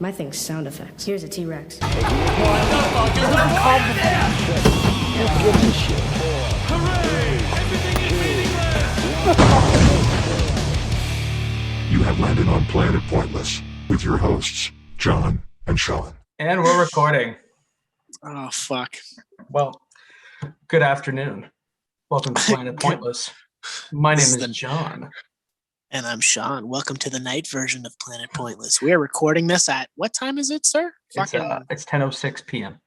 My thing's sound effects. Here's a T-Rex. What the fuck is Hooray! Everything is meaningless! You have landed on Planet Pointless with your hosts, John and Sean. And we're recording. Oh, fuck. Well, good afternoon. Welcome to Planet Pointless. My name is John. And I'm Sean. Welcome to the night version of Planet Pointless. We are recording this at, what time is it, sir? It's 10:06 p.m.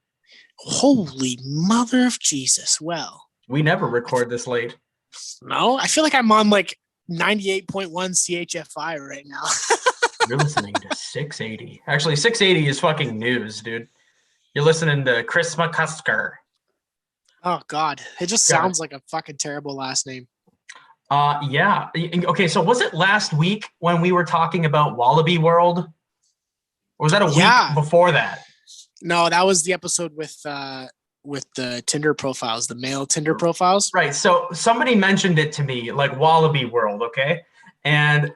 Holy mother of Jesus. Well. We never record this late. No, I feel like I'm on like 98.1 CHFI right now. You're listening to 680. Actually, 680 is fucking news, dude. You're listening to Chris McCusker. Oh, God. It just sounds like a fucking terrible last name. Yeah. Okay, so was it last week when we were talking about Wallaby World? Or was that a week before that? No, that was the episode with the Tinder profiles, the male Tinder profiles. Right. So somebody mentioned it to me, like Wallaby World, okay? And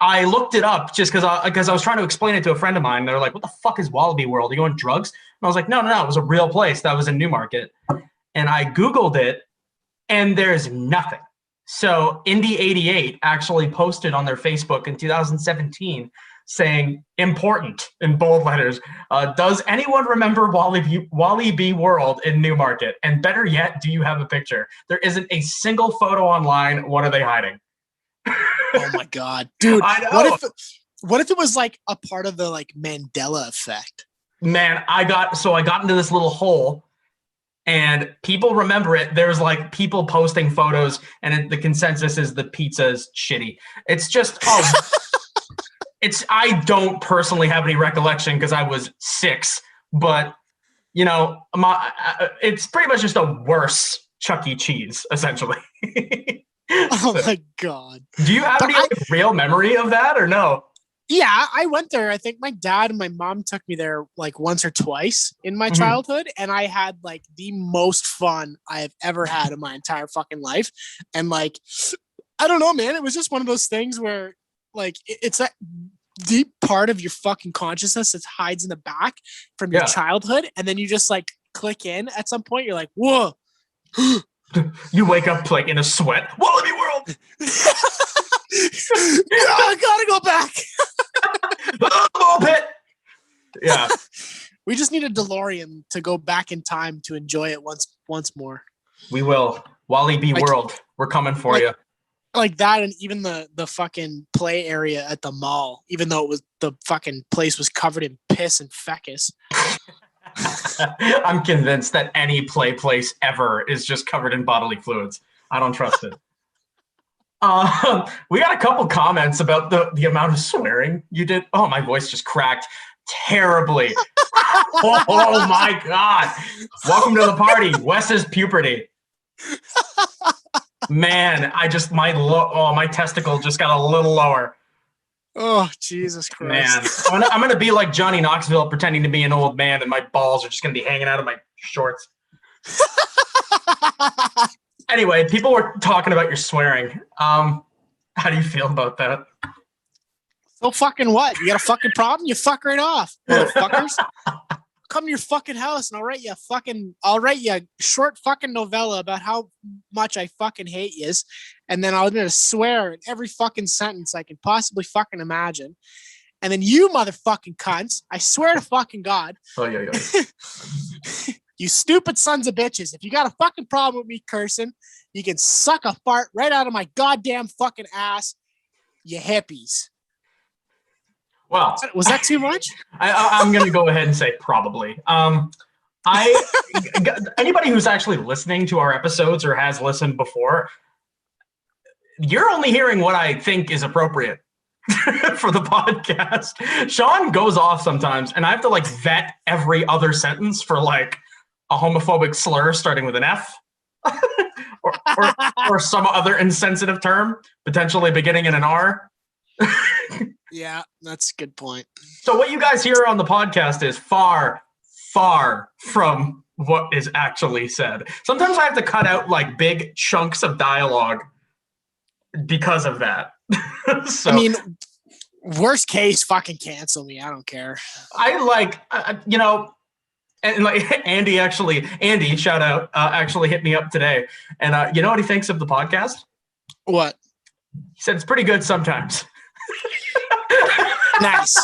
I looked it up just because I was trying to explain it to a friend of mine. They're like, what the fuck is Wallaby World? Are you on drugs? And I was like, no, it was a real place. That was in Newmarket. And I Googled it, and there's nothing. So Indy88 actually posted on their Facebook in 2017 saying, important in bold letters, does anyone remember Wallaby World in Newmarket? And better yet, do you have a picture? There isn't a single photo online. What are they hiding? Oh my God, dude. I know. What if it was like a part of the like Mandela effect? Man, I got into this little hole. And people remember it. There's like people posting photos, and the consensus is the pizza is shitty. It's just, I don't personally have any recollection because I was 6, but you know, it's pretty much just a worse Chuck E. Cheese, essentially. Oh my God. Do you have any real memory of that or no? Yeah, I went there. I think my dad and my mom took me there like once or twice in my childhood, and I had like the most fun I have ever had in my entire fucking life. And like, I don't know, man, it was just one of those things where like it's a deep part of your fucking consciousness that hides in the back from your childhood, and then you just like click in at some point. You're like, whoa. You wake up like in a sweat. Wallaby World. I gotta go back. Ball pit. Yeah. We just need a DeLorean to go back in time to enjoy it once more. We will. Wallaby World. We're coming for you. Like that, and even the fucking play area at the mall, even though the fucking place was covered in piss and fecus. I'm convinced that any play place ever is just covered in bodily fluids. I don't trust it. We got a couple comments about the amount of swearing you did. Oh, my voice just cracked terribly. Oh my God. Welcome to the party. Wes's puberty. Man, my testicle just got a little lower. Oh, Jesus Christ. Man, I'm gonna be like Johnny Knoxville pretending to be an old man, and my balls are just gonna be hanging out of my shorts. Anyway, people were talking about your swearing. How do you feel about that? So fucking what? You got a fucking problem? You fuck right off, motherfuckers. Come to your fucking house and I'll write you a short fucking novella about how much I fucking hate yous, and then I'm gonna swear in every fucking sentence I can possibly fucking imagine. And then you motherfucking cunts, I swear to fucking God. Oh yeah. You stupid sons of bitches. If you got a fucking problem with me cursing, you can suck a fart right out of my goddamn fucking ass, you hippies. Well, was that too much? I'm going to go ahead and say probably. Anybody who's actually listening to our episodes or has listened before, you're only hearing what I think is appropriate for the podcast. Sean goes off sometimes, and I have to like vet every other sentence for like a homophobic slur starting with an F or some other insensitive term, potentially beginning in an R. Yeah, that's a good point. So what you guys hear on the podcast is far, far from what is actually said. Sometimes I have to cut out like big chunks of dialogue because of that. So, I mean, Worst case, fucking cancel me. I don't care. I like, and like Andy, shout out, actually hit me up today. And you know what he thinks of the podcast? What? He said it's pretty good sometimes. Nice.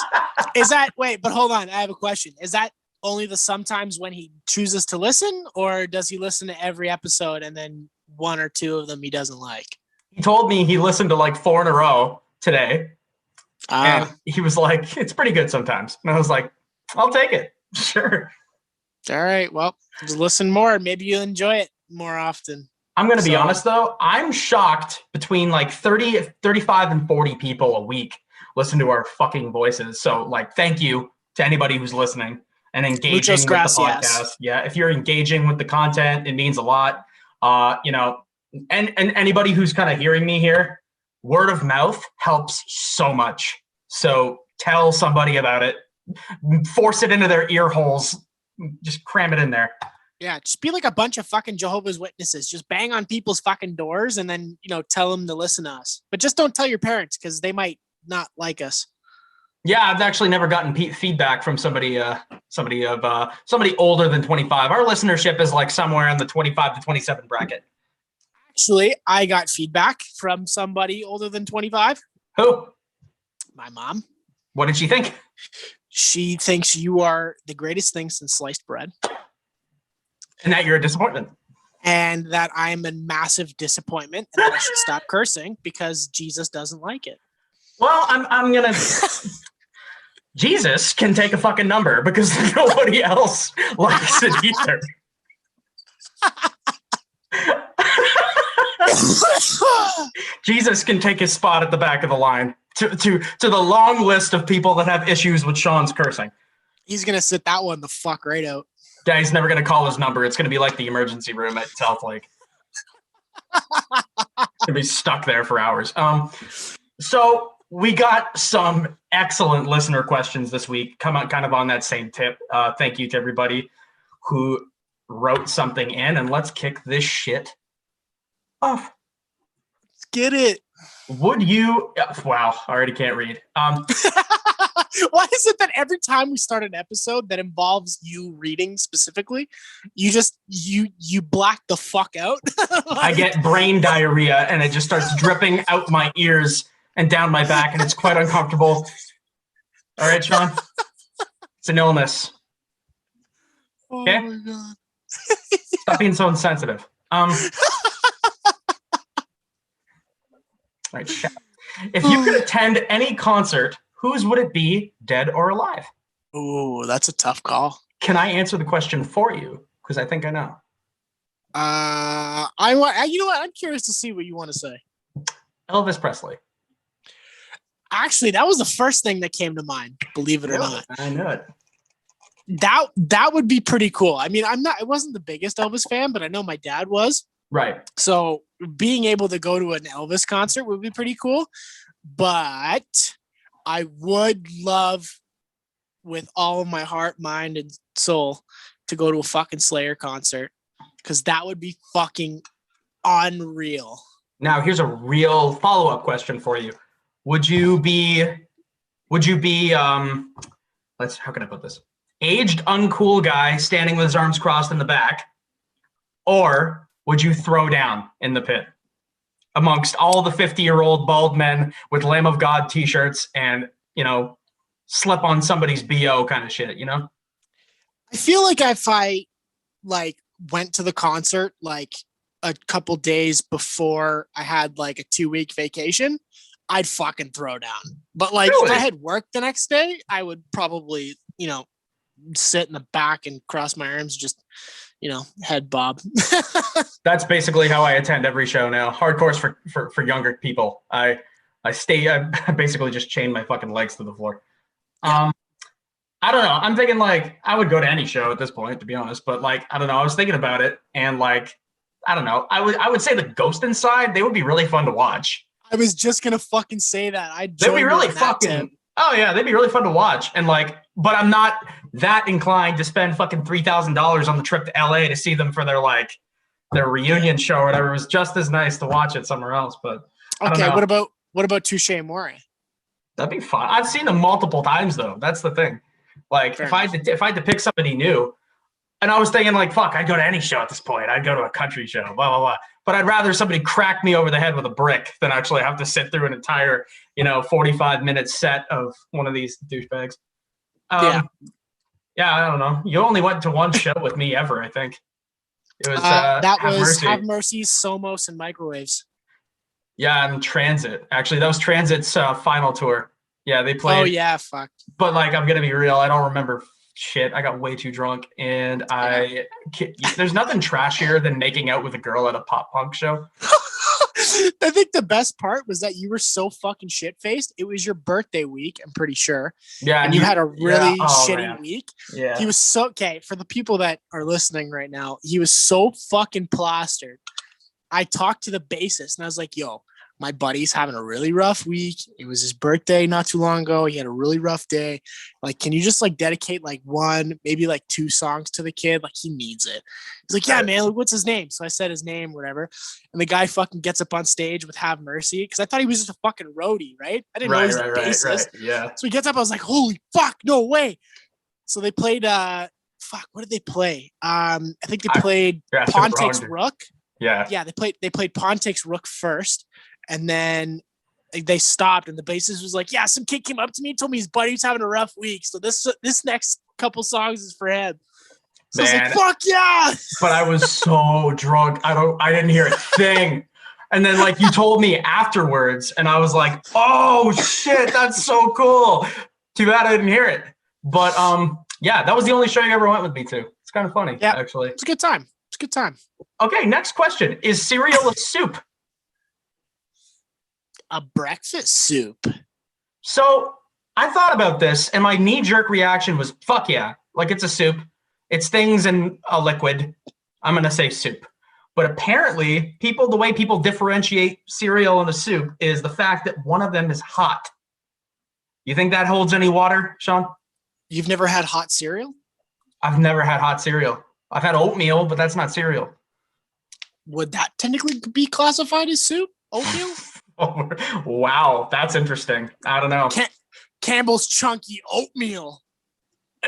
Is that, wait, but hold on. I have a question. Is that only the sometimes when he chooses to listen, or does he listen to every episode and then one or two of them he doesn't like? He told me he listened to like 4 in a row today. And he was like, it's pretty good sometimes. And I was like, I'll take it. Sure. All right. Well, just listen more. Maybe you'll enjoy it more often. I'm going to be honest, though. I'm shocked between like 30, 35 and 40 people a week listen to our fucking voices. So, like, thank you to anybody who's listening and engaging with the podcast. Yeah, if you're engaging with the content, it means a lot. And anybody who's kind of hearing me here, word of mouth helps so much. So tell somebody about it. Force it into their ear holes. Just cram it in there. Yeah, just be like a bunch of fucking Jehovah's Witnesses. Just bang on people's fucking doors and then, tell them to listen to us. But just don't tell your parents because they might not like us. Yeah, I've actually never gotten feedback from somebody older than 25. Our listenership is like somewhere in the 25 to 27 bracket. Actually, I got feedback from somebody older than 25. Who? My mom. What did she think? She thinks you are the greatest thing since sliced bread. And that you're a disappointment. And that I'm a massive disappointment and that I should stop cursing because Jesus doesn't like it. Well, I'm going to... Jesus can take a fucking number because nobody else likes it either. Jesus can take his spot at the back of the line to the long list of people that have issues with Sean's cursing. He's going to sit that one the fuck right out. Yeah, he's never going to call his number. It's going to be like the emergency room at South Lake. Going to be stuck there for hours. So we got some excellent listener questions this week. Come on, kind of on that same tip. Thank you to everybody who wrote something in, and let's kick this shit off. Let's get it. Would you? Wow, I already can't read. Why is it that every time we start an episode that involves you reading specifically, you black the fuck out? I get brain diarrhea and it just starts dripping out my ears and down my back, and it's quite uncomfortable. All right, Sean. It's an illness. Okay? Oh my God. Stop being so insensitive. All right, chat. If you could attend any concert, whose would it be, dead or alive? Ooh, that's a tough call. Can I answer the question for you? Because I think I know. You know what? I'm curious to see what you want to say. Elvis Presley. Actually, that was the first thing that came to mind, believe it or not. I know it. That would be pretty cool. I mean, I wasn't the biggest Elvis fan, but I know my dad was. Right. So being able to go to an Elvis concert would be pretty cool. But I would love, with all of my heart, mind, and soul, to go to a fucking Slayer concert, because that would be fucking unreal. Now, here's a real follow-up question for you. Would you be how can I put this? Aged, uncool guy standing with his arms crossed in the back, or would you throw down in the pit amongst all the 50-year-old bald men with Lamb of God t-shirts and, slip on somebody's BO kind of shit, I feel like if I went to the concert a couple days before I had a 2-week vacation, I'd fucking throw down. But Really? If I had work the next day, I would probably, sit in the back and cross my arms, just, head bob. That's basically how I attend every show now. Hardcore's for younger people. I basically just chain my fucking legs to the floor. I don't know. I'm thinking I would go to any show at this point, to be honest. But I don't know. I was thinking about it, and I don't know. I would say the Ghost Inside, they would be really fun to watch. I was just gonna fucking say that. They'd be really fucking. Oh yeah, they'd be really fun to watch, and but I'm not that inclined to spend fucking $3,000 on the trip to LA to see them for their reunion show or whatever. It was just as nice to watch it somewhere else. But okay, what about Touche Amore? That'd be fun. I've seen them multiple times though. That's the thing. Like Fair if I had to pick somebody new, and I was thinking like, fuck, I'd go to any show at this point. I'd go to a country show, blah blah blah. But I'd rather somebody crack me over the head with a brick than actually have to sit through an entire, 45-minute set of one of these douchebags. Yeah. Yeah, I don't know. You only went to one show with me ever, I think. It was that Have was Mercy. Have Mercy, Somos, and Microwaves. Yeah, and Transit. Actually, that was Transit's final tour. Yeah, they played. Oh yeah, fuck. But like, I'm gonna be real. I don't remember shit. I got way too drunk, and there's nothing trashier than making out with a girl at a pop punk show. I think the best part was that you were so fucking shit faced. It was your birthday week, I'm pretty sure. Yeah, and you had a really shitty man. week. Yeah, He was so okay. For the people that are listening right now, he was so fucking plastered. I talked to the bassist and I was like, yo, my buddy's having a really rough week. It was his birthday not too long ago. He had a really rough day. Like, can you just like dedicate like one, maybe like 2 songs to the kid? Like, he needs it. He's like, yeah, man, what's his name? So I said his name, whatever. And the guy fucking gets up on stage with Have Mercy because I thought he was just a fucking roadie, right? I didn't know he was a bassist. Right. Yeah. So he gets up. I was like, holy fuck, no way. So they played, what did they play? I think they played Pontiac's Rook. Yeah. Yeah, they played Pontiac's Rook first. And then they stopped, and the bassist was like, "Yeah, some kid came up to me, told me his buddy was having a rough week, so this next couple songs is for him." So man, I was like, "Fuck yeah!" But I was so drunk, I didn't hear a thing. And then like you told me afterwards, and I was like, "Oh shit, that's so cool." Too bad I didn't hear it. But yeah, that was the only show you ever went with me to. It's kind of funny, actually. It's a good time. It's a good time. Okay, next question: is cereal a soup? A breakfast soup. So I thought about this, and my knee-jerk reaction was, fuck yeah. Like, it's a soup. It's things in a liquid. I'm going to say soup. But apparently, the way people differentiate cereal and a soup is the fact that one of them is hot. You think that holds any water, Sean? You've never had hot cereal? I've never had hot cereal. I've had oatmeal, but that's not cereal. Would that technically be classified as soup? Oatmeal? Oh, wow, that's interesting. I don't know. Campbell's chunky oatmeal.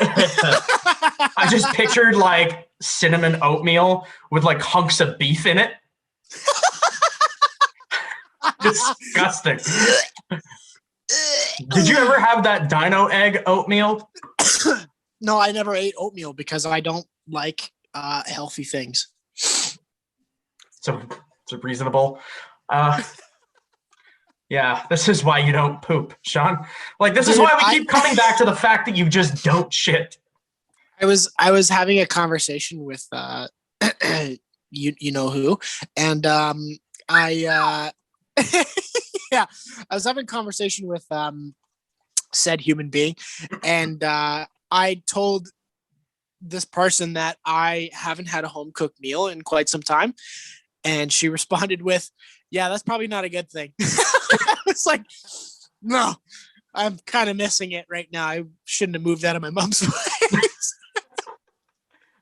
I just pictured like cinnamon oatmeal with like hunks of beef in it. Disgusting. Did you ever have that dino egg oatmeal? No, I never ate oatmeal because I don't like healthy things. So reasonable. Yeah, this is why you don't poop, Sean. Like, this is why we keep coming back to the fact that you just don't shit. I was having a conversation with you know who, and I yeah, I was having a conversation with said human being, and I told this person that I haven't had a home cooked meal in quite some time, and she responded with, "Yeah, that's probably not a good thing." It's like, no, I'm kind of missing it right now. I shouldn't have moved out of my mom's place.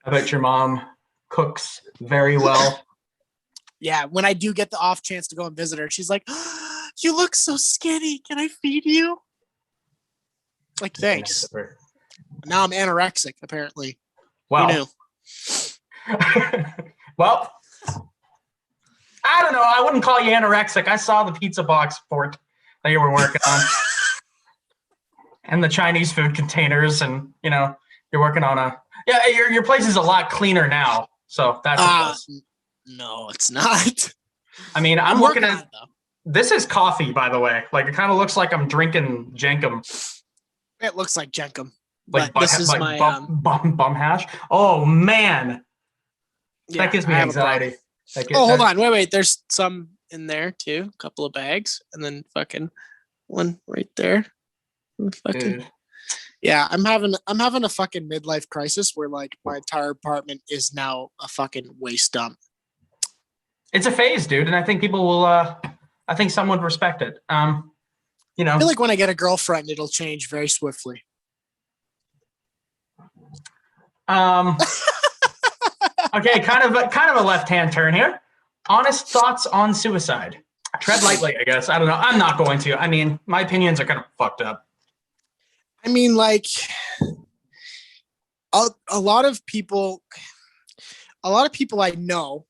I bet your mom cooks very well. Yeah, when I do get the off chance to go and visit her, she's like, oh, "You look so skinny. Can I feed you?" Like, thanks. Now I'm anorexic, apparently. Wow. Who knew? Well, I don't know. I wouldn't call you anorexic. I saw the pizza box fort that you were working on. And the Chinese food containers, and you're working on your place is a lot cleaner now. So that's a plus. No, it's not. I mean, I'm looking at this is coffee, by the way. Like, it kind of looks like I'm drinking Jenkum. It looks like Jenkum. Like, this is my bum hash. Oh man, that gives me anxiety. Hold on, wait. There's some in there too. A couple of bags, and then fucking one right there. Fucking yeah. I'm having a fucking midlife crisis where like my entire apartment is now a fucking waste dump. It's a phase, dude, and I think people will. I think someone would respect it. I feel like when I get a girlfriend, it'll change very swiftly. Okay, kind of a left-hand turn here. Honest thoughts on suicide. tread lightly, I guess. I don't know. I'm not going to. I mean, my opinions are kind of fucked up. I mean, like a lot of people I know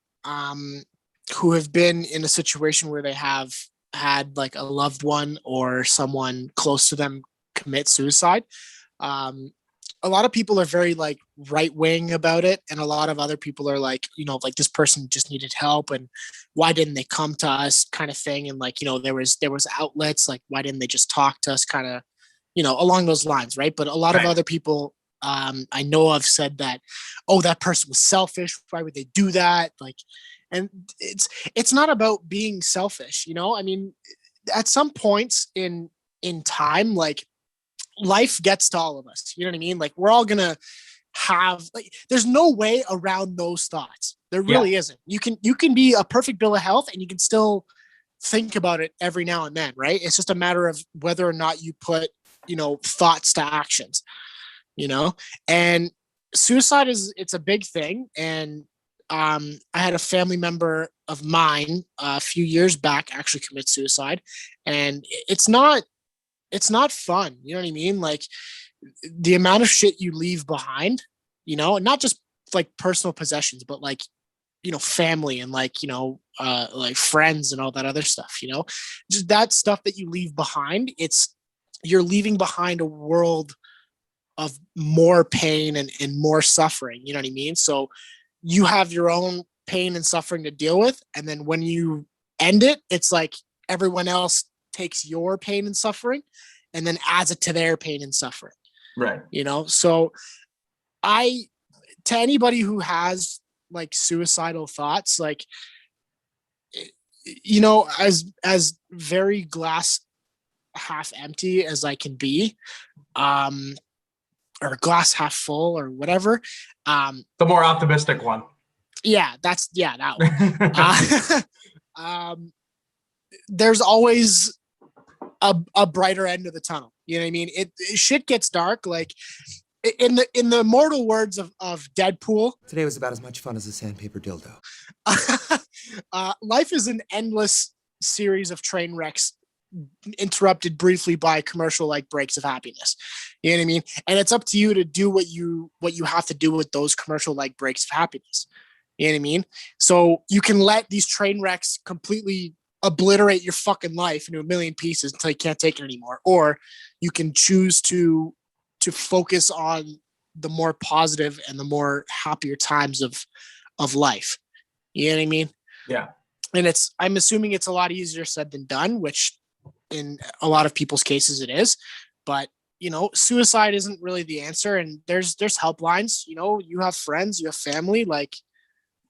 who have been in a situation where they have had like a loved one or someone close to them commit suicide. A lot of people are very like right wing about it, and a lot of other people are like, like this person just needed help, and why didn't they come to us, kind of thing. And like, there was outlets, like why didn't they just talk to us, kind of, along those lines, right? But a lot of other people I know have said that, oh, that person was selfish. Why would they do that? Like, and it's not about being selfish, I mean, at some points in time, like life gets to all of us. You know what I mean? Like we're all gonna have like, there's no way around those thoughts. There really isn't. You can be a perfect bill of health and you can still think about it every now and then, right? It's just a matter of whether or not you put, thoughts to actions, and suicide it's a big thing. And I had a family member of mine a few years back actually commit suicide, and it's not fun. You know what I mean? Like the amount of shit you leave behind, not just like personal possessions, but like, family and like, like friends and all that other stuff, just that stuff that you leave behind. You're leaving behind a world of more pain and more suffering. You know what I mean? So you have your own pain and suffering to deal with. And then when you end it, it's like everyone else takes your pain and suffering and then adds it to their pain and suffering. Right. So to anybody who has like suicidal thoughts, like, as very glass half empty as I can be, or glass half full or whatever. The more optimistic one. Yeah, that one. There's always a brighter end of the tunnel. You know what I mean? Shit gets dark. Like in the immortal words of Deadpool. Today was about as much fun as a sandpaper dildo. Life is an endless series of train wrecks interrupted briefly by commercial like breaks of happiness. You know what I mean? And it's up to you to do what you have to do with those commercial like breaks of happiness. You know what I mean? So you can let these train wrecks completely obliterate your fucking life into a million pieces until you can't take it anymore. Or you can choose to focus on the more positive and the more happier times of life. You know what I mean? Yeah. And I'm assuming it's a lot easier said than done, which in a lot of people's cases it is. But, suicide isn't really the answer. And there's helplines, you have friends, you have family, like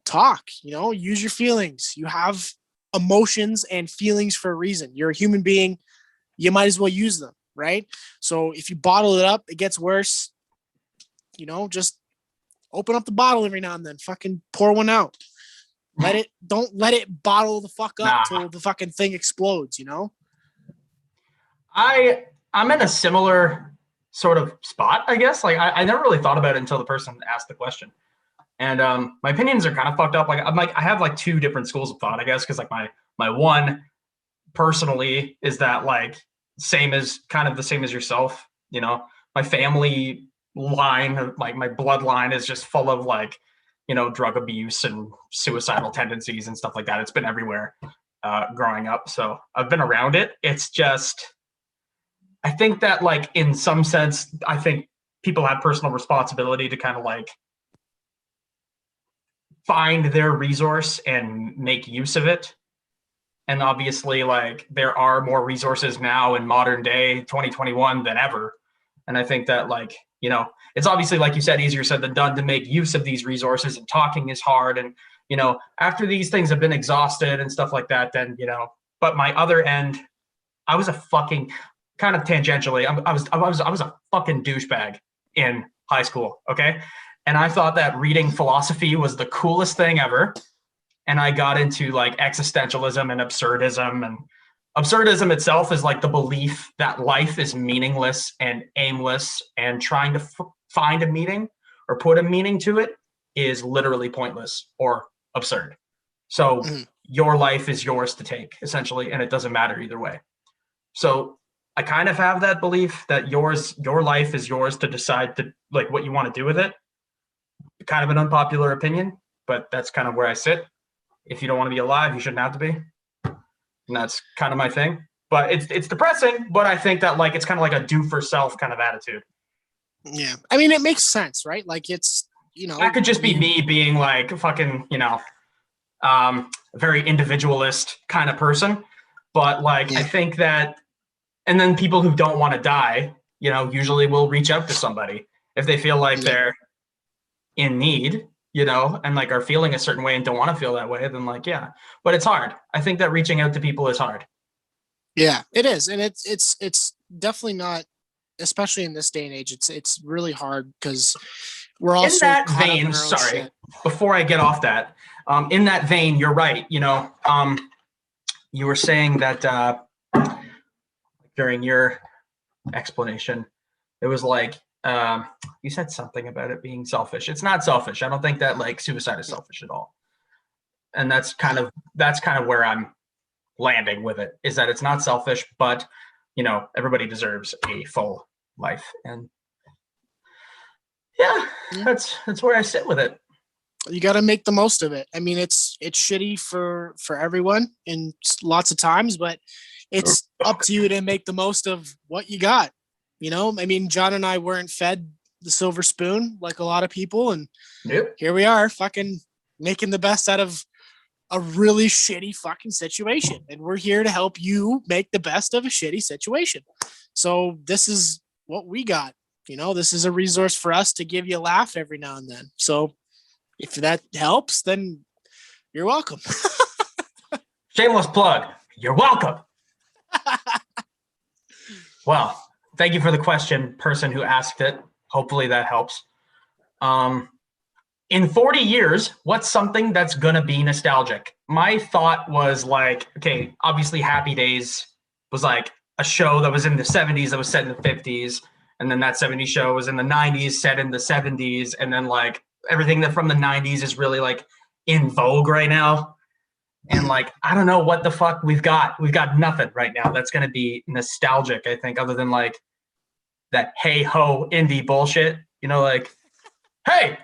talk, use your feelings. You have emotions and feelings for a reason. You're a human being. You might as well use them. Right. So if you bottle it up, it gets worse. Just open up the bottle every now and then, fucking pour one out. Don't let it bottle the fuck up till the fucking thing explodes, I'm in a similar sort of spot, I guess. Like I never really thought about it until the person asked the question. And my opinions are kind of fucked up. Like I have like two different schools of thought, I guess, because like my one personally is that like the same as yourself. My family line, like my bloodline is just full of like, drug abuse and suicidal tendencies and stuff like that. It's been everywhere growing up. So I've been around it. It's just, I think that like in some sense, I think people have personal responsibility to kind of like find their resource and make use of it. And obviously like there are more resources now in modern day 2021 than ever. And I think that like, it's obviously, like you said, easier said than done to make use of these resources, and talking is hard. And, after these things have been exhausted and stuff like that, then, but my other end, I was a fucking kind of tangentially, I was a fucking douchebag in high school. Okay. And I thought that reading philosophy was the coolest thing ever. And I got into like existentialism and absurdism. And absurdism itself is like the belief that life is meaningless and aimless, and trying to find a meaning or put a meaning to it is literally pointless or absurd. So your life is yours to take, essentially, and it doesn't matter either way. So I kind of have that belief that your life is yours to decide to like what you want to do with it. Kind of an unpopular opinion, but that's kind of where I sit. If you don't want to be alive, you shouldn't have to be. And that's kind of my thing. But it's depressing, but I think that like it's kind of like a do for self kind of attitude. Yeah. I mean, it makes sense, right? Like it's, That could just be me being like fucking, a very individualist kind of person. But like, I think that, and then people who don't want to die, usually will reach out to somebody if they feel like they're in need, and like are feeling a certain way and don't want to feel that way, then like, yeah, but it's hard. I think that reaching out to people is hard. Yeah, it is. And it's definitely not, especially in this day and age, it's really hard because we're also in that vein, sorry, before I get off that, in that vein, you're right. You were saying that during your explanation, it was like, you said something about it being selfish. It's not selfish. I don't think that like suicide is selfish at all. And that's kind of where I'm landing with it, is that it's not selfish, but everybody deserves a full life. And yeah, that's where I sit with it. You got to make the most of it. I mean, it's shitty for everyone in lots of times, but it's up to you to make the most of what you got. I mean, John and I weren't fed the silver spoon like a lot of people, and here we are fucking making the best out of a really shitty fucking situation. And we're here to help you make the best of a shitty situation. So this is what we got. This is a resource for us to give you a laugh every now and then. So if that helps, then you're welcome. Shameless plug. You're welcome. Well, thank you for the question, person who asked it. Hopefully that helps. In 40 years, what's something that's going to be nostalgic? My thought was like, okay, obviously Happy Days was like a show that was in the 70s that was set in the 50s. And then that 70s show was in the 90s, set in the 70s. And then like everything that from the 90s is really like in vogue right now. And like, I don't know what the fuck we've got. We've got nothing right now that's going to be nostalgic, I think, other than like that hey ho indie bullshit, like, hey,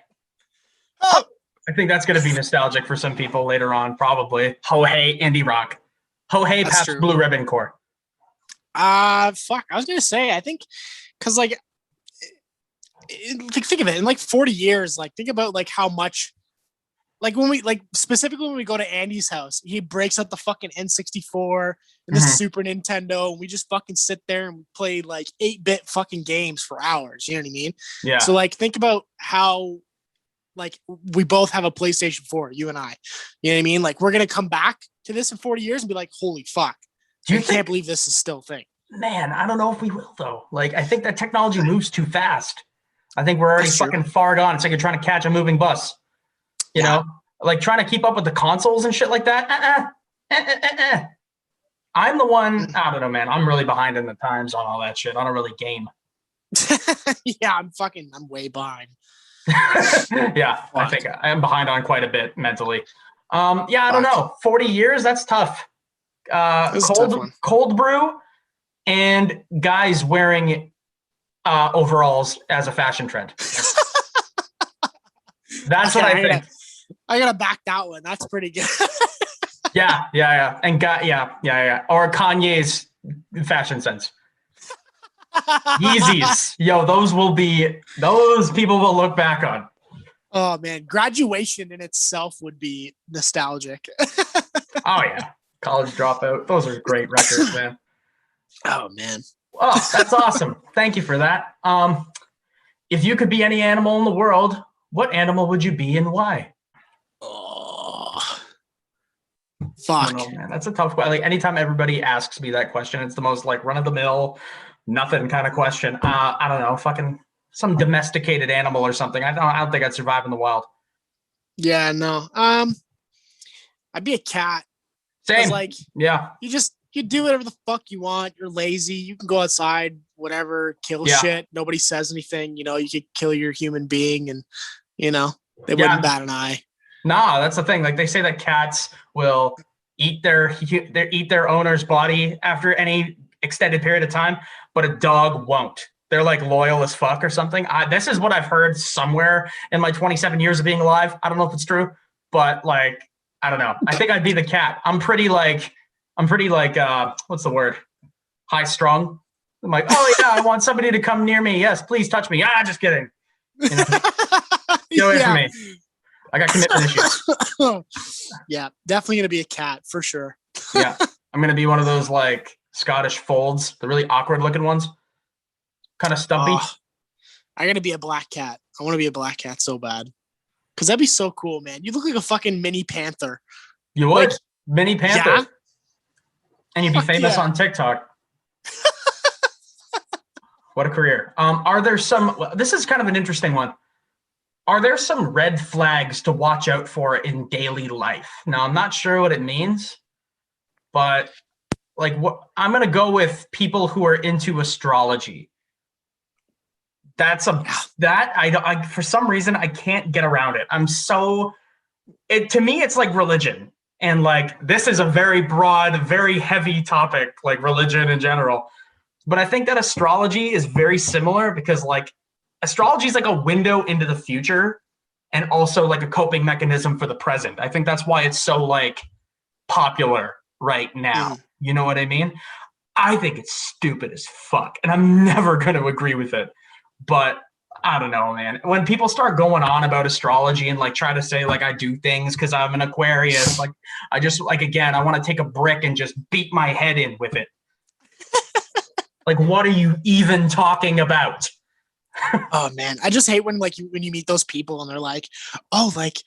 oh, I think that's going to be nostalgic for some people later on, probably. Ho hey indie rock. Ho hey Pabst Blue Ribbon Corps. Fuck. I was going to say, I think, because like, think of it in like 40 years, like think about like how much, like when we like specifically when we go to Andy's house, he breaks out the fucking N64 and the Super Nintendo, and we just fucking sit there and play like 8-bit fucking games for hours. You know what I mean? Yeah. So like think about how like we both have a PlayStation 4, you and I. You know what I mean? Like we're gonna come back to this in 40 years and be like, holy fuck. Can't believe this is still a thing. Man, I don't know if we will though. Like I think that technology moves too fast. I think we're already fucking far gone. It's like you're trying to catch a moving bus. You know, like trying to keep up with the consoles and shit like that. I'm the one, I don't know, man. I'm really behind in the times on all that shit. I don't really game. Yeah, I'm way behind. Yeah, I think I am behind on quite a bit mentally. Yeah, I don't know. 40 years, that's tough. Cold brew and guys wearing overalls as a fashion trend. That's what I think. I gotta back that one. That's pretty good. Yeah. And or Kanye's fashion sense. Yeezys. Yo, those people will look back on. Oh man, graduation in itself would be nostalgic. Oh yeah. College Dropout. Those are great records, man. Oh man. Oh, that's awesome. Thank you for that. If you could be any animal in the world, what animal would you be and why? Oh, fuck. I don't know, man. That's a tough question. Like anytime everybody asks me that question, it's the most like run of the mill, nothing kind of question. I don't know, fucking some domesticated animal or something. I don't think I'd survive in the wild. Yeah, no. I'd be a cat. Same. Like, yeah. You do whatever the fuck you want. You're lazy. You can go outside, whatever, kill shit. Nobody says anything. You could kill your human being and, they wouldn't bat an eye. Nah, that's the thing. Like they say that cats will eat their owner's body after any extended period of time, but a dog won't. They're like loyal as fuck or something. This is what I've heard somewhere in my 27 years of being alive. I don't know if it's true, but like, I don't know. I think I'd be the cat. I'm pretty like, what's the word? High strung. I'm like, oh yeah, I want somebody to come near me. Yes, please touch me. Just kidding. You know? Get away from me. I got commitment issues. Yeah, definitely gonna be a cat for sure. Yeah, I'm gonna be one of those like Scottish folds, the really awkward looking ones, kind of stumpy. I'm gonna be a black cat. I want to be a black cat so bad, because that'd be so cool, man. You look like a fucking mini panther. You would, mini panther, yeah? And you'd be famous yeah. on TikTok. What a career. Are there some? This is kind of an interesting one. Are there some red flags to watch out for in daily life? Now, I'm not sure what it means, but like, I'm going to go with people who are into astrology. I for some reason, I can't get around it. To me, it's like religion. And like, this is a very broad, very heavy topic, like religion in general. But I think that astrology is very similar because like astrology is like a window into the future and also like a coping mechanism for the present. I think that's why it's so like popular right now. You know what I mean? I think it's stupid as fuck and I'm never going to agree with it. But I don't know, man. When people start going on about astrology and like try to say like I do things because I'm an Aquarius, like I just like, again, I want to take a brick and just beat my head in with it. Like, what are you even talking about? Oh man, I just hate when when you meet those people and they're like, "Oh, like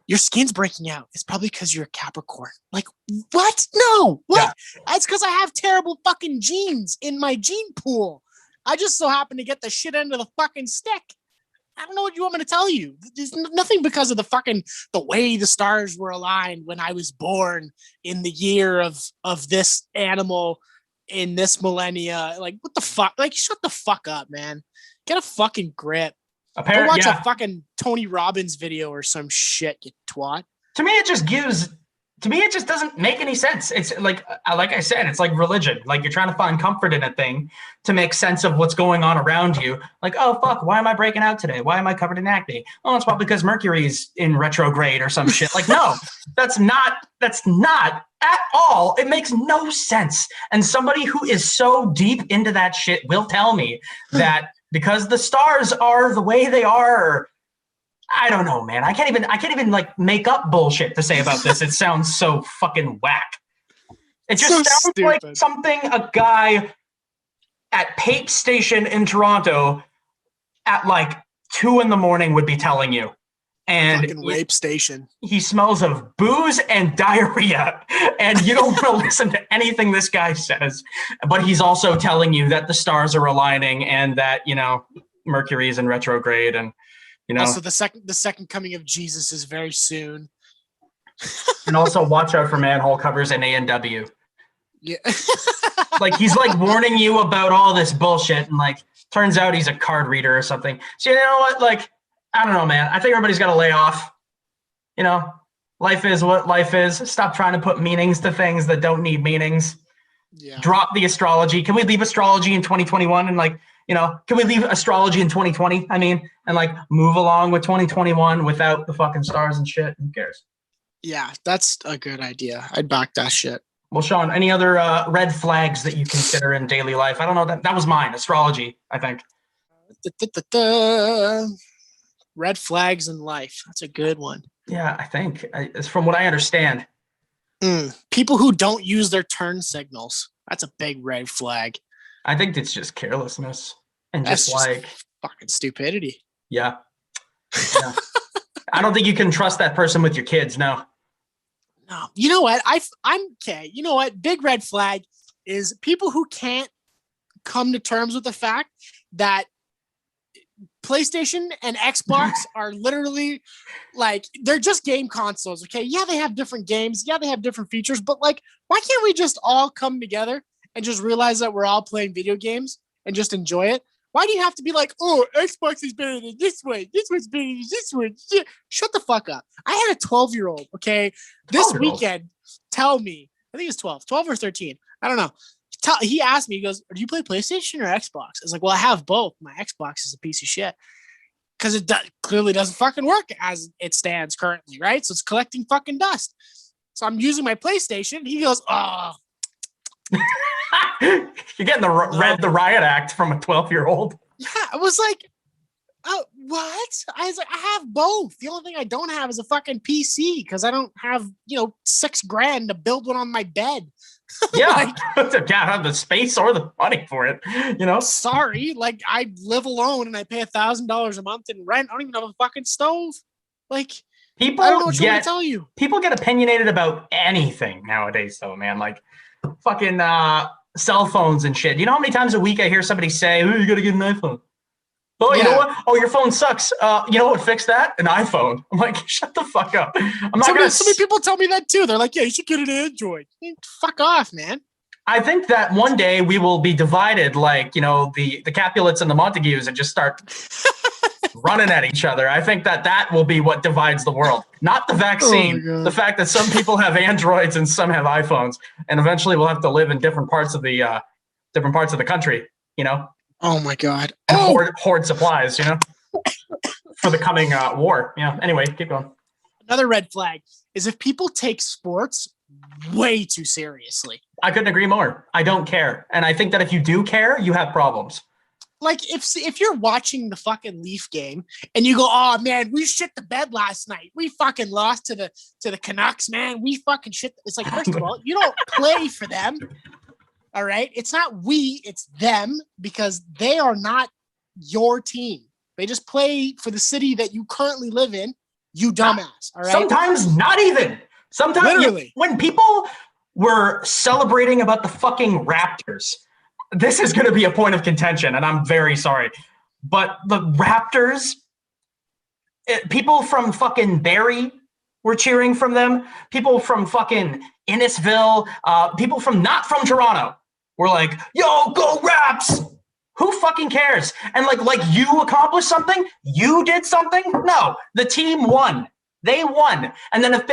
your skin's breaking out. It's probably because you're a Capricorn." Like, what? No, what? Yeah. It's because I have terrible fucking genes in my gene pool. I just so happen to get the shit end of the fucking stick. I don't know what you want me to tell you. There's nothing because of the way the stars were aligned when I was born in the year of this animal. In this millennia, like what the fuck? Like, shut the fuck up, man. Get a fucking grip. Go watch a fucking Tony Robbins video or some shit, you twat. To me, it just doesn't make any sense. It's like I said, it's like religion. Like you're trying to find comfort in a thing to make sense of what's going on around you. Like, oh fuck, why am I breaking out today? Why am I covered in acne? Oh, it's probably because Mercury's in retrograde or some shit. Like, no, that's not at all. It makes no sense. And somebody who is so deep into that shit will tell me that because the stars are the way they are. I don't know, man. I can't even like make up bullshit to say about this. It sounds so fucking whack. It just sounds stupid. Like something a guy at Pape Station in Toronto at like 2 a.m. would be telling you. And fucking rape station. He smells of booze and diarrhea, and you don't want to listen to anything this guy says. But he's also telling you that the stars are aligning and that Mercury is in retrograde and. Also, the second coming of Jesus is very soon. And also watch out for manhole covers and A&W. Yeah. Like he's like warning you about all this bullshit and like turns out he's a card reader or something. So you know what? Like, I don't know, man. I think everybody's got to lay off. Life is what life is. Stop trying to put meanings to things that don't need meanings. Yeah. Drop the astrology. Can we leave astrology in 2021 and like, can we leave astrology in 2020? I mean, and like move along with 2021 without the fucking stars and shit. Who cares? Yeah, that's a good idea. I'd back that shit. Well, Sean, any other red flags that you consider in daily life? I don't know. That was mine. Astrology, I think. Red flags in life. That's a good one. Yeah, I think. It's from what I understand. People who don't use their turn signals. That's a big red flag. I think it's just carelessness and That's just like fucking stupidity. Yeah. I don't think you can trust that person with your kids. No. You know what? I'm okay. You know what? Big red flag is people who can't come to terms with the fact that PlayStation and Xbox are literally like, they're just game consoles. Okay. Yeah, they have different games. Yeah, they have different features, but like, why can't we just all come together and just realize that we're all playing video games and just enjoy it? Why do you have to be like, oh, Xbox is better than this one. This one's better than this one. Shut the fuck up. I had a 12-year-old, okay? This weekend, tell me. I think it's 12 or 13. I don't know. He asked me, he goes, do you play PlayStation or Xbox? I was like, well, I have both. My Xbox is a piece of shit because it clearly doesn't fucking work as it stands currently, right? So it's collecting fucking dust. So I'm using my PlayStation. He goes, oh. You're getting read the riot act from a 12-year-old. Yeah, I was like, oh, what? I was like, I have both. The only thing I don't have is a fucking PC because I don't have, $6,000 to build one on my bed. Yeah, I don't have the space or the money for it. Sorry, I live alone and I pay $1,000 a month in rent. I don't even have a fucking stove. People I don't know what you want to tell you. People get opinionated about anything nowadays, though, man. Fucking cell phones and shit. You know how many times a week I hear somebody say, "Oh, you got to get an iPhone." Oh, you know what? Oh, your phone sucks. You know what fixed that? An iPhone. I'm like, shut the fuck up. I'm not gonna. So many people tell me that too. They're like, yeah, you should get an Android. Fuck off, man. I think that one day we will be divided, the Capulets and the Montagues, and just start running at each other. I think that will be what divides the world, not the vaccine. The fact that some people have Androids and some have iPhones, and eventually we'll have to live in different parts of the country. Oh my God. Hoard supplies, for the coming war. Yeah. Anyway, keep going. Another red flag is if people take sports way too seriously. I couldn't agree more. I don't care. And I think that if you do care, you have problems. If you're watching the fucking Leaf game and you go, oh man, we shit the bed last night. We fucking lost to the Canucks, man. We fucking shit. It's like, first of all, you don't play for them. All right. It's not we, it's them because they are not your team. They just play for the city that you currently live in, you dumbass. All right. Sometimes not even. Sometimes literally. When people were celebrating about the fucking Raptors, this is going to be a point of contention, and I'm very sorry. But the Raptors, people from fucking Barrie were cheering from them. People from fucking Innisville, people not from Toronto were like, yo, go Raps! Who fucking cares? And like you accomplished something? You did something? No, the team won. They won. And then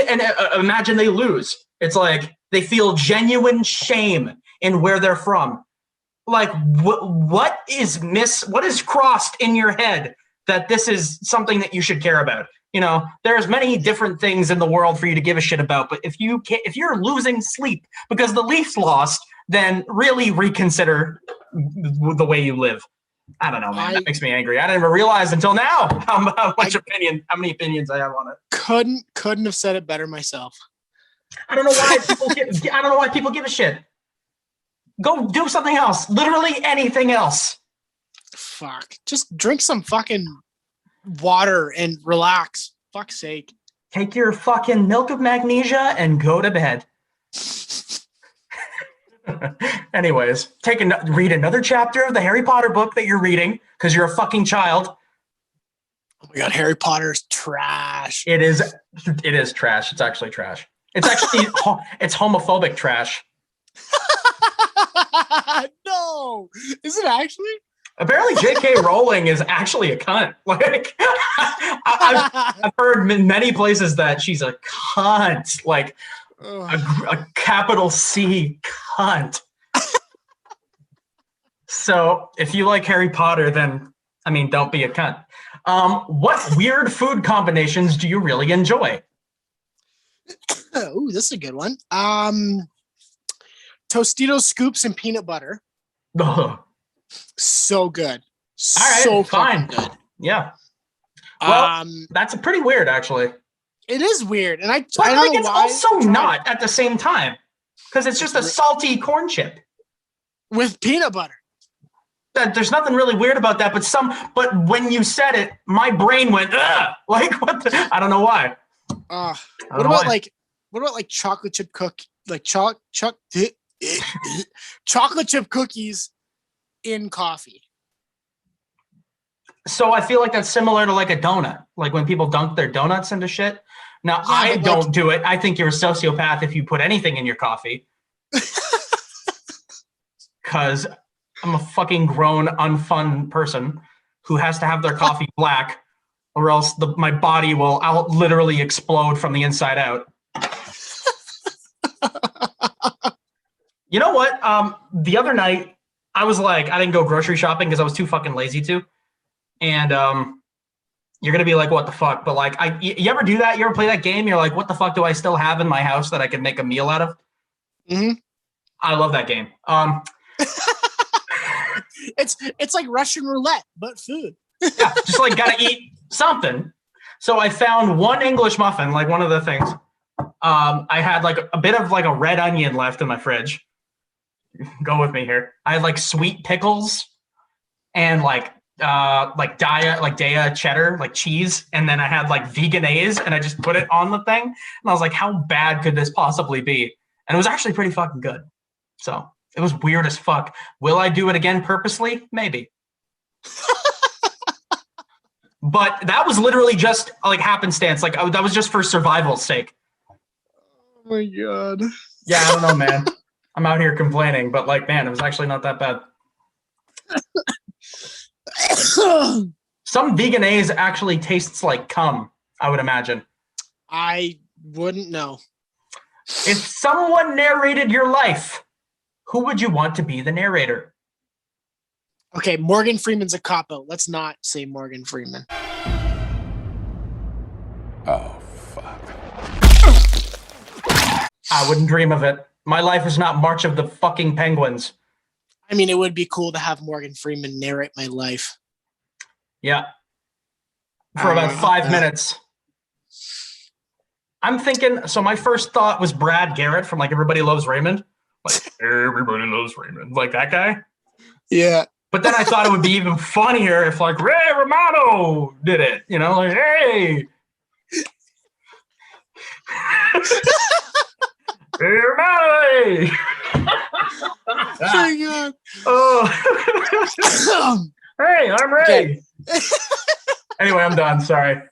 imagine they lose. It's like they feel genuine shame in where they're from. Like what is crossed in your head that this is something that you should care about? There's many different things in the world for you to give a shit about, but if you're losing sleep because the Leafs lost, then really reconsider the way you live. I don't know, man. That makes me angry. I didn't even realize until now how many opinions I have on it. Couldn't have said it better myself. I don't know why people give a shit. Go do something else. Literally anything else. Fuck. Just drink some fucking water and relax. Fuck's sake. Take your fucking milk of magnesia and go to bed. Anyways, read another chapter of the Harry Potter book that you're reading because you're a fucking child. Oh my God, Harry Potter's trash. It is trash. It's actually trash. It's actually it's homophobic trash. No, is it actually? Apparently, J.K. Rowling is actually a cunt. I've heard in many places that she's a cunt, a capital C cunt. So, if you like Harry Potter, then don't be a cunt. What weird food combinations do you really enjoy? Oh, this is a good one. Tostitos scoops and peanut butter. Ugh. So good. All right, so fine. Good. Yeah. Well, that's pretty weird, actually. It is weird, and I don't know it's why. Also not at the same time because it's just a salty corn chip with peanut butter. There's nothing really weird about that, but when you said it, my brain went ugh. What the? I don't know why. What about chocolate chip chocolate chip cookies in coffee? So I feel like that's similar to like a donut, like when people dunk their donuts into shit. Now, I don't do it. I think you're a sociopath if you put anything in your coffee. Because I'm a fucking grown, unfun person who has to have their coffee black or else my body will literally explode from the inside out. You know what? The other night I was like, I didn't go grocery shopping because I was too fucking lazy to. And you're gonna be like, what the fuck? But like, you ever do that? You ever play that game? You're like, what the fuck do I still have in my house that I can make a meal out of? Mm-hmm. I love that game. It's like Russian roulette, but food. Yeah, just like gotta eat something. So I found one English muffin, like one of the things. I had like a bit of like a red onion left in my fridge. Go with me here. I had like sweet pickles and like Daya cheddar, like cheese, and then I had like veganese, and I just put it on the thing, and I was like, how bad could this possibly be? And it was actually pretty fucking good. So it was weird as fuck. Will I do it again purposely? Maybe. But that was literally just like happenstance. Like that was just for survival's sake. Oh my god. Yeah, I don't know, man. I'm out here complaining, but like, man, it was actually not that bad. Some veganese actually tastes like cum, I would imagine. I wouldn't know. If someone narrated your life, who would you want to be the narrator? Okay, Morgan Freeman's a cop-out. Let's not say Morgan Freeman. Oh, fuck. I wouldn't dream of it. My life is not March of the fucking Penguins. I mean, it would be cool to have Morgan Freeman narrate my life. Yeah. For about 5 minutes. I'm thinking, so my first thought was Brad Garrett from like Everybody Loves Raymond. Like, everybody loves Raymond. Like that guy. Yeah. But then I thought it would be even funnier if like Ray Romano did it. You know, like, hey. Hey, Romano. Oh. Hey, I'm Ray. Okay. Anyway, I'm done. Sorry.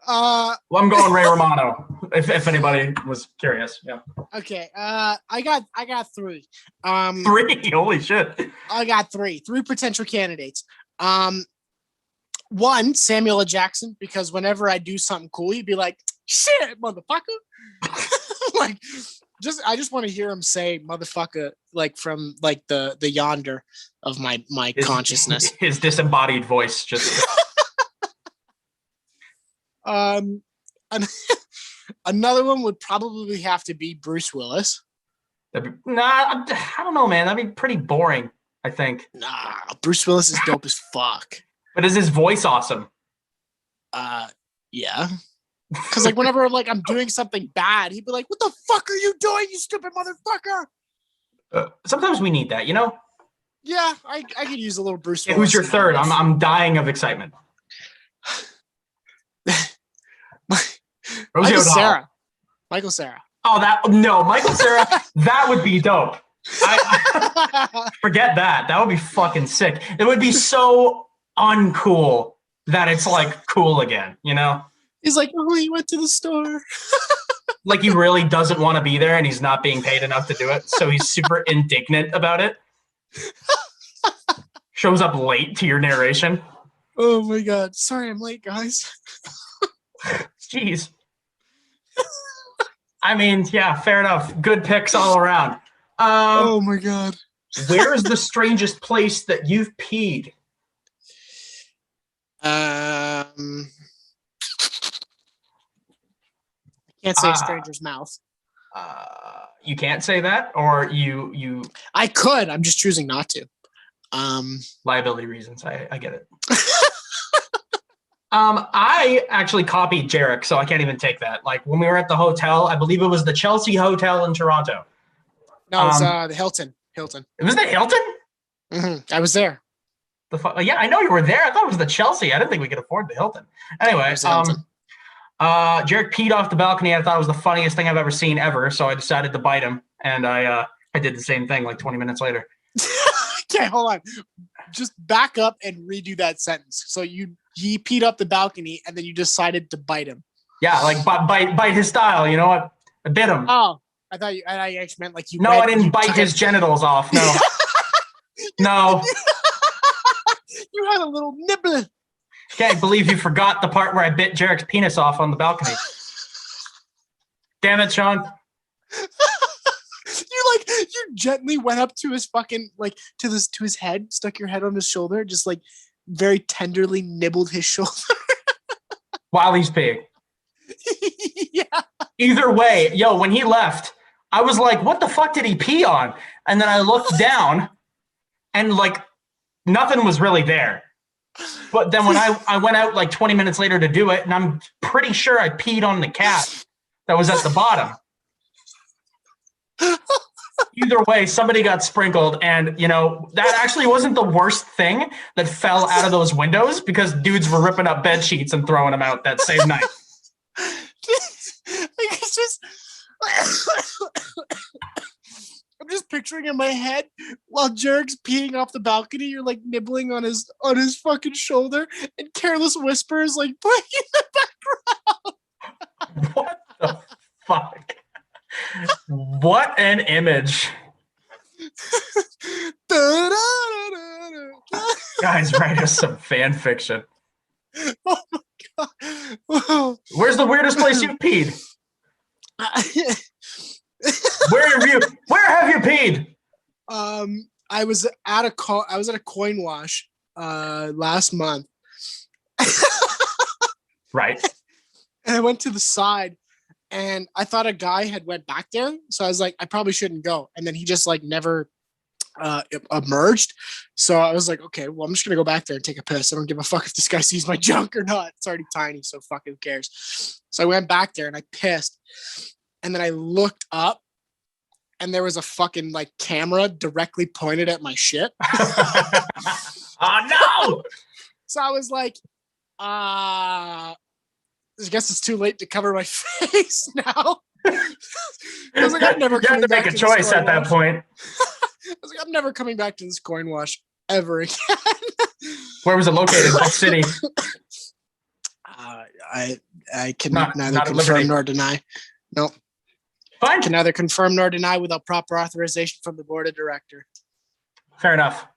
Well, I'm going Ray Romano. If anybody was curious, yeah. Okay. I got three. Three? Holy shit! I got three potential candidates. One, Samuel L. Jackson, because whenever I do something cool, he'd be like, "Shit, motherfucker!" Like, I just want to hear him say "motherfucker" like from like the yonder of my consciousness. His disembodied voice just. Another one would probably have to be Bruce Willis. Nah, I don't know, man. That'd be pretty boring, I think. Nah, Bruce Willis is dope as fuck. But is his voice awesome? Yeah. Because like whenever like I'm doing something bad, he'd be like, "What the fuck are you doing, you stupid motherfucker?" Sometimes we need that, you know? Yeah, I could use a little Bruce Willis. Who's your third? I'm dying of excitement. Michael Cera. Oh, Michael Cera. That would be dope. Forget that. That would be fucking sick. It would be so uncool that it's like cool again, you know? He's like, "Oh, he went to the store." Like he really doesn't want to be there and he's not being paid enough to do it. So he's super indignant about it. Shows up late to your narration. Oh my God. Sorry, I'm late, guys. Jeez. I mean, yeah, fair enough. Good picks all around. Oh my God. Where is the strangest place that you've peed? I can't say a stranger's mouth. You can't say that, or you. I could. I'm just choosing not to. Liability reasons. I get it. I actually copied Jarek, so I can't even take that. Like when we were at the hotel, I believe it was the Chelsea Hotel in Toronto. No, it's the Hilton. Hilton. It was the Hilton? Mm-hmm. I was there. Yeah, I know you were there. I thought it was the Chelsea. I didn't think we could afford the Hilton. Anyway, Jarek peed off the balcony. I thought it was the funniest thing I've ever seen ever, so I decided to bite him, and I did the same thing like 20 minutes later. Okay, hold on. Just back up and redo that sentence. So he peed up the balcony, and then you decided to bite him. Yeah, like bite his style. You know what? I bit him. Oh, I thought you. I actually meant like you. No, I didn't bite his genitals off. No, no. You had a little nibble. Can't believe you forgot the part where I bit Jarek's penis off on the balcony. Damn it, Sean. You like you gently went up to his fucking like to his head, stuck your head on his shoulder, just like very tenderly nibbled his shoulder. While he's peeing. Yeah. Either way, yo, when he left, I was like, what the fuck did he pee on? And then I looked down and like nothing was really there. But then when I went out like 20 minutes later to do it, and I'm pretty sure I peed on the cat that was at the bottom. Either way, somebody got sprinkled, and that actually wasn't the worst thing that fell out of those windows, because dudes were ripping up bed sheets and throwing them out that same night. It's just I'm just picturing in my head while Jerk's peeing off the balcony, you're like nibbling on his fucking shoulder, and Careless Whispers like playing in the background. What the fuck? What an image. Guys, write us some fan fiction. Oh my god. Where's the weirdest place you've peed? Where have you peed? I was at a coin wash last month. Right. And I went to the side, and I thought a guy had went back there, so I was like, I probably shouldn't go. And then he just like never emerged. So I was like, okay, well, I'm just gonna go back there and take a piss. I don't give a fuck if this guy sees my junk or not. It's already tiny, so fuck, who cares? So I went back there and I pissed, and then I looked up, and there was a fucking like camera directly pointed at my shit. Oh no! So I was like, I guess it's too late to cover my face now. I was like, I'm never you had to make a choice at that point. I was like, I'm never coming back to this coin wash ever again. Where was it located? What city? I can Not neither at confirm Liberty. nor deny. Nope. Fine. Can neither confirm nor deny without proper authorization from the board of director. Fair enough.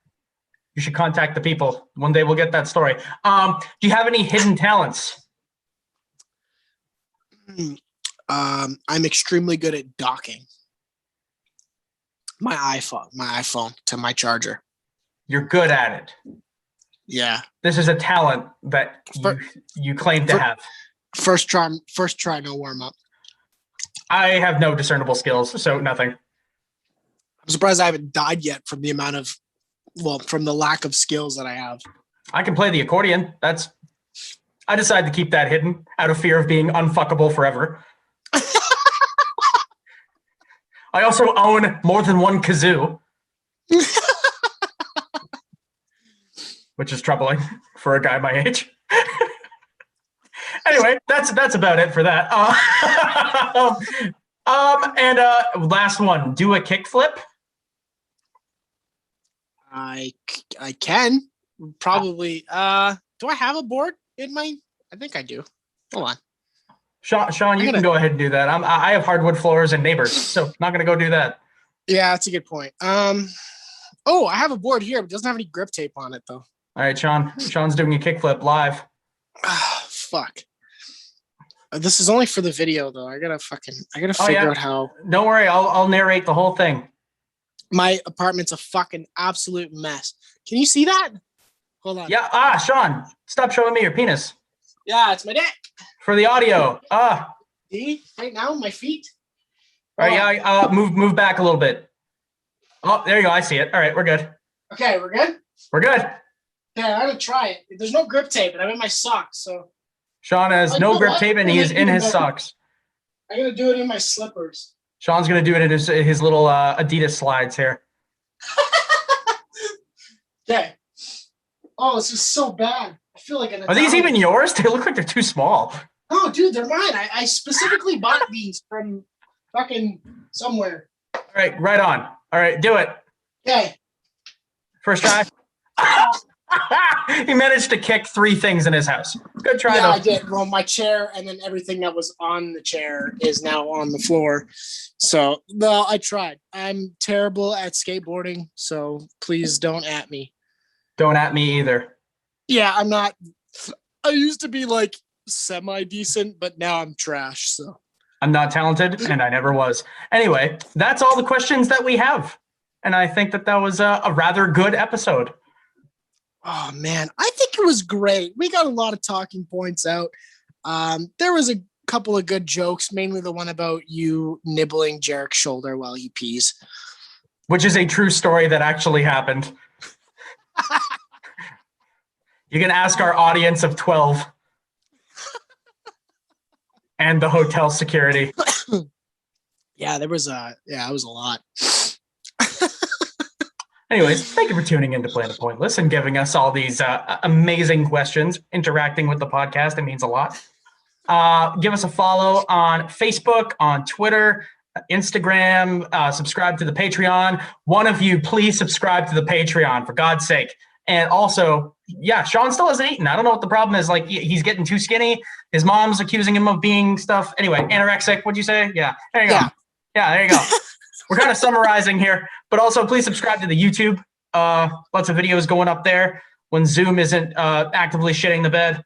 You should contact the people. One day we'll get that story. Do you have any hidden talents? I'm extremely good at docking my iPhone to my charger. You're good at it. Yeah. This is a talent that you claim to have. First try, no warm up. I have no discernible skills, so nothing. I'm surprised I haven't died yet from the lack of skills that I have. I can play the accordion. I decided to keep that hidden out of fear of being unfuckable forever. I also own more than one kazoo, which is troubling for a guy my age. Anyway, that's about it for that. And last one, do a kickflip. I can probably. Do I have a board in my? I think I do. Hold on. Sean, you can go ahead and do that. I have hardwood floors and neighbors, so not gonna go do that. Yeah, that's a good point. Oh, I have a board here, but it doesn't have any grip tape on it though. All right, Sean. Sean's doing a kickflip live. Fuck. This is only for the video though. I gotta figure out how. Don't worry, I'll narrate the whole thing. My apartment's a fucking absolute mess. Can you see that? Hold on. Yeah. Sean, stop showing me your penis. Yeah, it's my dick. For the audio. See? Right now, my feet. All right, yeah. Move back a little bit. Oh, there you go. I see it. All right, we're good. Okay, we're good? We're good. Yeah, I'm gonna try it. There's no grip tape, and I'm in my socks, so. Sean has no grip tape, and he is in his socks. I'm gonna do it in my slippers. Sean's gonna do it in his little Adidas slides here. Okay. Oh, this is so bad. I feel like an. Are these even yours? They look like they're too small. Oh, dude, they're mine. I specifically bought these from fucking somewhere. All right, right on. All right, do it. Okay. First try. He managed to kick 3 things in his house. Good try, Yeah, though. I did. Well, my chair and then everything that was on the chair is now on the floor. So, well, I tried. I'm terrible at skateboarding, so please don't at me. Don't at me either. Yeah, I'm not. I used to be like semi-decent, but now I'm trash, so. I'm not talented, and I never was. Anyway, that's all the questions that we have. And I think that was a rather good episode. Oh, man. I think it was great. We got a lot of talking points out. There was a couple of good jokes, mainly the one about you nibbling Jarek's shoulder while he pees. Which is a true story that actually happened. You can ask our audience of 12 and the hotel security. Yeah, it was a lot. Anyways, thank you for tuning in to Planet Pointless and giving us all these amazing questions, interacting with the podcast. It means a lot. Give us a follow on Facebook, on Twitter, Instagram, subscribe to the Patreon. One of you, please subscribe to the Patreon, for God's sake. And also, yeah, Sean still hasn't eaten. I don't know what the problem is. Like, he's getting too skinny. His mom's accusing him of being stuff. Anyway, anorexic, what'd you say? Yeah, there you go. Yeah, there you go. We're kind of summarizing here. But also, please subscribe to the YouTube. Lots of videos going up there when Zoom isn't actively shitting the bed.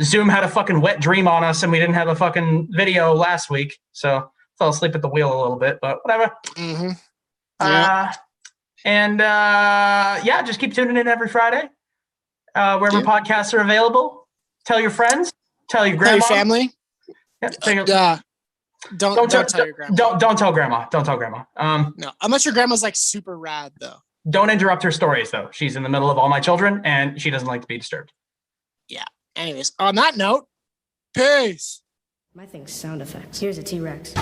Zoom had a fucking wet dream on us, and we didn't have a fucking video last week. So fell asleep at the wheel a little bit, but whatever. Mm-hmm. Yeah. Just keep tuning in every Friday, wherever podcasts are available. Tell your friends, tell your grandma, tell your family. Yeah, don't tell your grandma. Don't tell grandma. Don't tell grandma. No, unless your grandma's like super rad though. Don't interrupt her stories though. She's in the middle of all my children, and she doesn't like to be disturbed. Yeah. Anyways, on that note, peace. My thing's sound effects. Here's a T-Rex.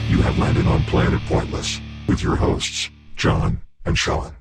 You have landed on Planet Pointless with your hosts, John and Sean.